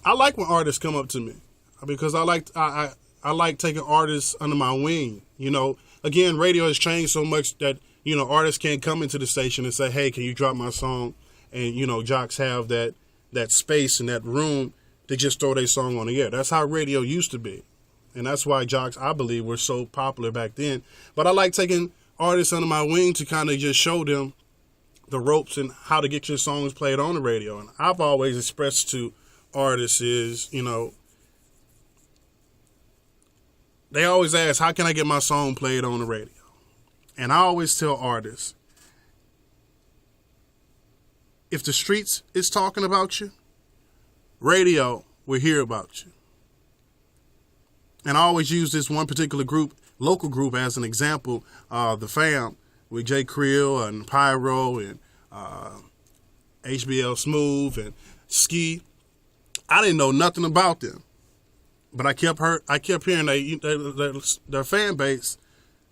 I like when artists come up to me because I like taking artists under my wing. You know, again, radio has changed so much that, you know, artists can't come into the station and say, hey, can you drop my song? And, you know, jocks have that space and that room to just throw their song on the air. That's how radio used to be. And that's why jocks, I believe, were so popular back then. But I like taking artists under my wing to kind of just show them the ropes and how to get your songs played on the radio. And I've always expressed to artists is, you know, they always ask, how can I get my song played on the radio? And I always tell artists, if the streets is talking about you, radio will hear about you. And I always use this one particular group, local group, as an example, The Fam, with Jay Creel and Pyro and HBL Smooth and Ski. I didn't know nothing about them, but I kept hearing their fan base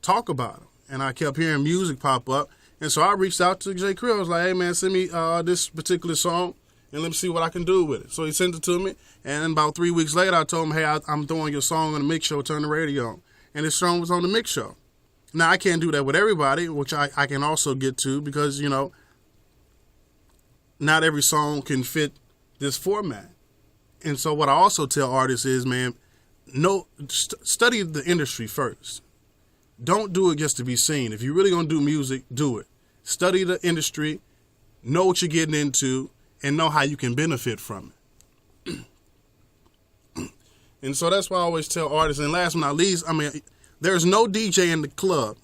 talk about them, and I kept hearing music pop up. And so I reached out to Jay Creel. I was like, hey, man, send me this particular song, and let me see what I can do with it. So he sent it to me, and about 3 weeks later, I told him, hey, I'm throwing your song on the mix show, turn the radio on. And his song was on the mix show. Now, I can't do that with everybody, which I can also get to because, you know, not every song can fit this format. And so what I also tell artists is, man, study the industry first. Don't do it just to be seen. If you're really going to do music, do it. Study the industry, know what you're getting into, and know how you can benefit from it. And so that's why I always tell artists. And last but not least, I mean, there's no DJ in the club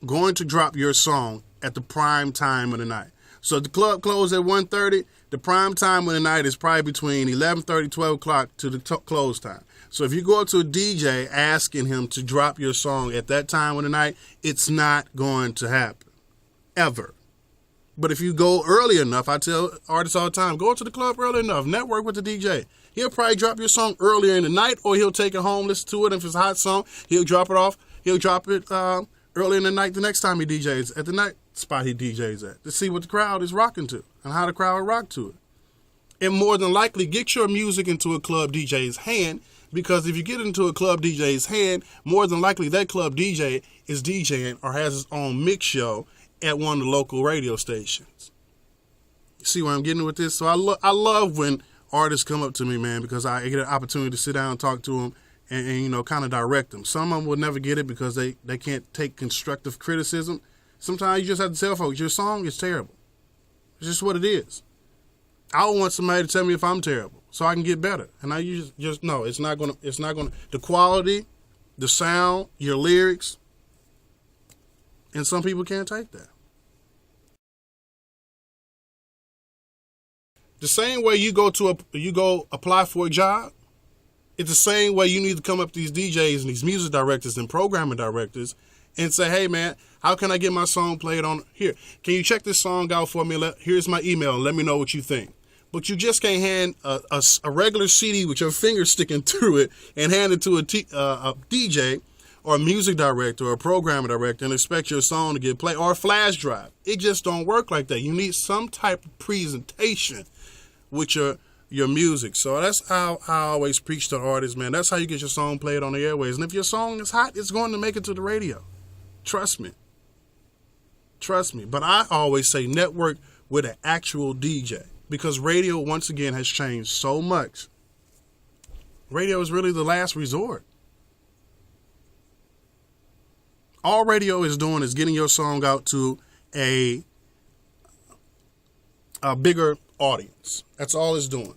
going to drop your song at the prime time of the night. So if the club closes at 1:30, the prime time of the night is probably between 11:30, 12 o'clock to the close time. So if you go up to a DJ asking him to drop your song at that time of the night, it's not going to happen, ever. But if you go early enough, I tell artists all the time, go to the club early enough, network with the DJ. He'll probably drop your song earlier in the night, or he'll take it home, listen to it. If it's a hot song, he'll drop it off. He'll drop it early in the night the next time he DJs, at the night spot he DJs at, to see what the crowd is rocking to and how the crowd will rock to it. And more than likely, get your music into a club DJ's hand, because if you get into a club DJ's hand, more than likely that club DJ is DJing or has his own mix show at one of the local radio stations. You see where I'm getting with this? So I love when artists come up to me, man, because I get an opportunity to sit down and talk to them and you know, kind of direct them. Some of them will never get it because they can't take constructive criticism. Sometimes you just have to tell folks, your song is terrible. It's just what it is. I don't want somebody to tell me if I'm terrible so I can get better. And I just no, it's not gonna, the quality, the sound, your lyrics, and some people can't take that. The same way you go apply for a job, it's the same way you need to come up to these DJs and these music directors and programming directors and say, hey, man, how can I get my song played on here? Can you check this song out for me? Here's my email. Let me know what you think. But you just can't hand a regular CD with your finger sticking through it and hand it to a DJ or a music director or a programming director and expect your song to get played, or a flash drive. It just don't work like that. You need some type of presentation with your music. So that's how I always preach to artists, man. That's how you get your song played on the airways. And if your song is hot, it's going to make it to the radio. Trust me. But I always say network with an actual DJ, because radio, once again, has changed so much. Radio is really the last resort. All radio is doing is getting your song out to a bigger audience. That's all it's doing.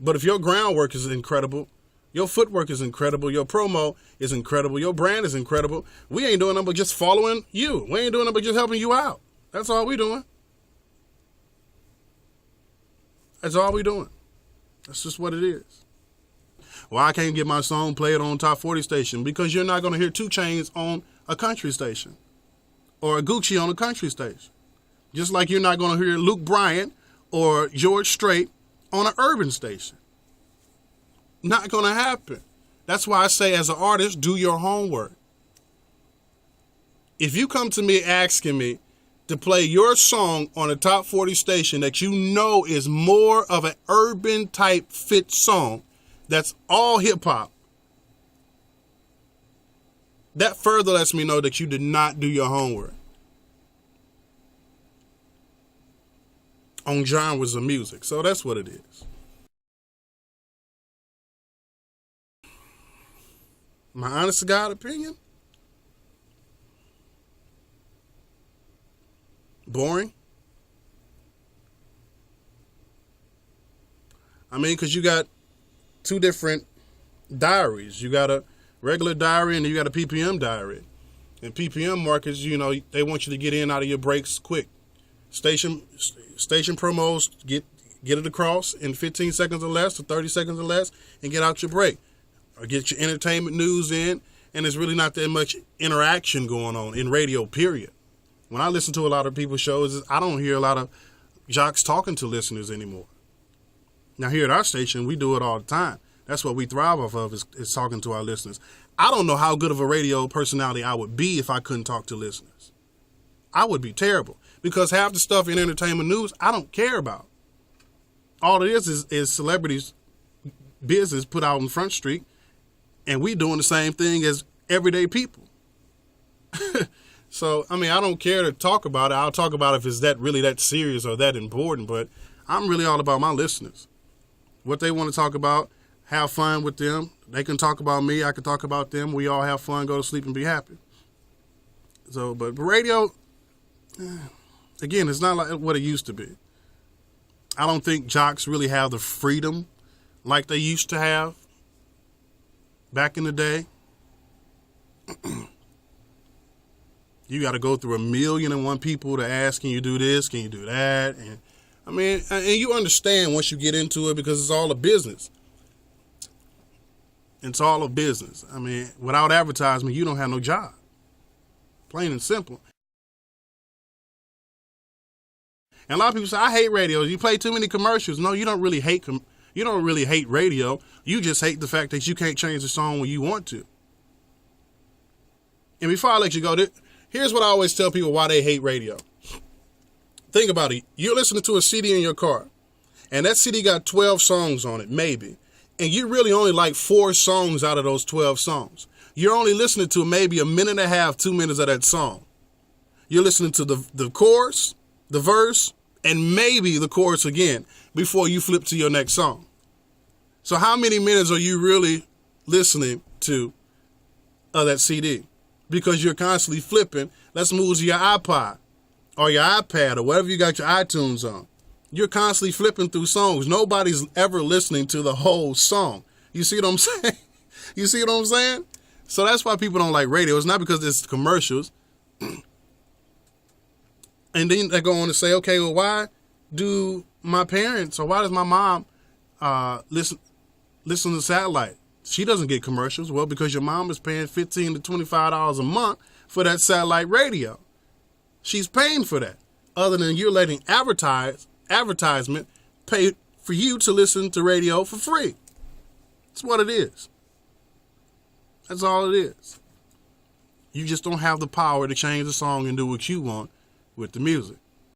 But if your groundwork is incredible, your footwork is incredible, your promo is incredible, your brand is incredible, we ain't doing nothing but just following you. We ain't doing nothing but just helping you out. That's all we doing. That's all we doing. That's just what it is. Well, I can't get my song played on Top 40 station because you're not going to hear 2 Chainz on a country station or a Gucci on a country station. Just like you're not going to hear Luke Bryan or George Strait on an urban station. Not going to happen. That's why I say, as an artist, do your homework. If you come to me asking me to play your song on a top 40 station that you know is more of an urban type fit song that's all hip hop, that further lets me know that you did not do your homework on genres of music. So that's what it is. My honest to God opinion, boring. I mean, because you got two different diaries. You got a regular diary and you got a PPM diary. And PPM markets, you know, they want you to get in out of your breaks quick. Station promos, get it across in 15 seconds or less to 30 seconds or less and get out your break. Or get your entertainment news in, and there's really not that much interaction going on in radio, period. When I listen to a lot of people's shows, I don't hear a lot of jocks talking to listeners anymore. Now, here at our station, we do it all the time. That's what we thrive off of, is talking to our listeners. I don't know how good of a radio personality I would be if I couldn't talk to listeners. I would be terrible, because half the stuff in entertainment news I don't care about. All it is celebrities' business put out on Front Street, and we doing the same thing as everyday people. So, I mean, I don't care to talk about it. I'll talk about it if it's really that serious or that important, but I'm really all about my listeners. What they want to talk about, have fun with them. They can talk about me. I can talk about them. We all have fun, go to sleep, and be happy. So, but radio, again, it's not like what it used to be. I don't think jocks really have the freedom like they used to have back in the day. You got to go through 1,000,001 people to ask, can you do this? Can you do that? And I mean, and you understand once you get into it, because it's all a business. It's all a business. I mean, without advertisement, you don't have no job. Plain and simple. And a lot of people say, I hate radio. You play too many commercials. No, you don't really hate radio. You just hate the fact that you can't change the song when you want to. And before I let you go, here's what I always tell people why they hate radio. Think about it. You're listening to a CD in your car, and that CD got 12 songs on it, maybe. And you really only like 4 songs out of those 12 songs. You're only listening to maybe 1.5, 2 minutes of that song. You're listening to the chorus, the verse, and maybe the chorus again before you flip to your next song. So how many minutes are you really listening to that CD? Because you're constantly flipping. Let's move to your iPod or your iPad or whatever you got your iTunes on. You're constantly flipping through songs. Nobody's ever listening to the whole song. You see what I'm saying? You see what I'm saying? So that's why people don't like radio. It's not because it's commercials. And then they go on to say, okay, well, why do my parents or why does my mom listen to satellite? She doesn't get commercials. Well, because your mom is paying $15 to $25 a month for that satellite radio. She's paying for that. Other than you're letting advertisement pay for you to listen to radio for free. That's what it is. That's all it is. You just don't have the power to change the song and do what you want with the music.